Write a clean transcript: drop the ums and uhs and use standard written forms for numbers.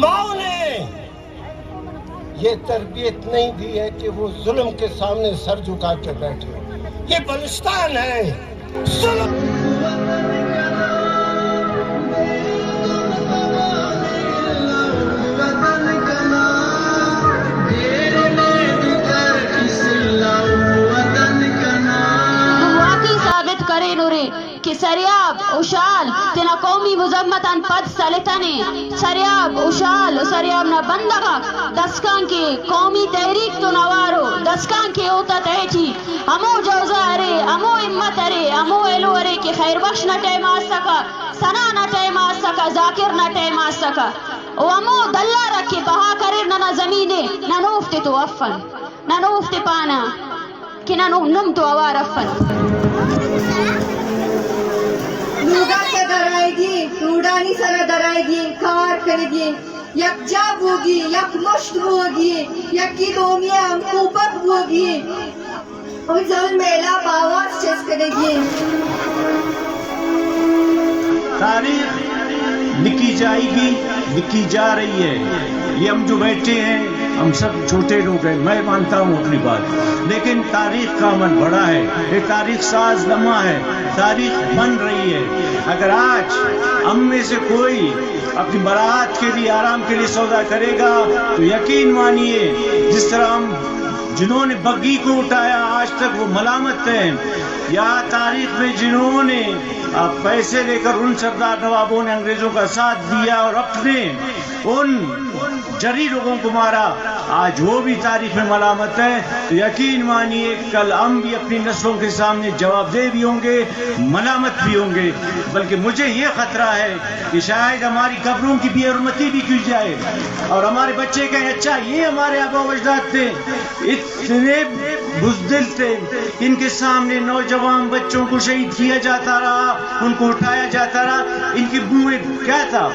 ماؤں نے یہ تربیت نہیں دی ہے کہ وہ ظلم کے سامنے سر جھکا کے بیٹھے. یہ بلوچستان ہے. ظلم کہ سریاب اشال تینا قومی مذمتاً پد سلطنے سریاب اشال و سریاب نا بندگا دسکان کے قومی تحریک تو نوارو دسکان کے اوتا تیچی امو جوزہ ارے امو امت ارے امو ایلو ارے کہ خیر بخش نہ ٹیم آ سکا سنا نہ ٹیم آ سکا ذاکر نہ ٹیم آ سکا او امو دلہ رکھے بہا کرر نہ زمینے نہ نوفتے تو افن نہ نوفتے پانا کہ نہ نم تو اوار افن. لوگا سے درائے گی روڈانی سر درائے گی کار کرے گی یک جاب ہوگی یک مشت ہوگی یکی دومیہ خوبت ہوگی اور ظلم اعلاب آواز چیز کرے گی. تاریخ لکھی جائے گی لکھی جا رہی ہے. یہ ہم جو بیٹھے ہیں ہم سب چھوٹے لوگ ہیں میں مانتا ہوں اپنی بات لیکن تاریخ کا عمل بڑا ہے. یہ تاریخ ساز لمحہ ہے. تاریخ بن رہی ہے. اگر آج ہم میں سے کوئی اپنی برات کے لیے آرام کے لیے سودا کرے گا تو یقین مانیے جس طرح ہم جنہوں نے بگی کو اٹھایا آج تک وہ ملامت ہیں یا تاریخ میں جنہوں نے پیسے لے کر ان سردار نوابوں نے انگریزوں کا ساتھ دیا اور اپنے ان جری لوگوں کو مارا آج وہ بھی تاریخ میں ملامت ہے. تو یقین مانیے کل ہم بھی اپنی نسلوں کے سامنے جواب دہ بھی ہوں گے ملامت بھی ہوں گے. بلکہ مجھے یہ خطرہ ہے کہ شاید ہماری قبروں کی بے حرمتی بھی کی جائے اور ہمارے بچے کہیں اچھا یہ ہمارے آبا و اجداد تھے اتنے بزدل تھے ان کے سامنے نوجوان بچوں کو شہید کیا جاتا رہا ان کو اٹھایا جاتا رہا ان کی منہ میں کیا تھا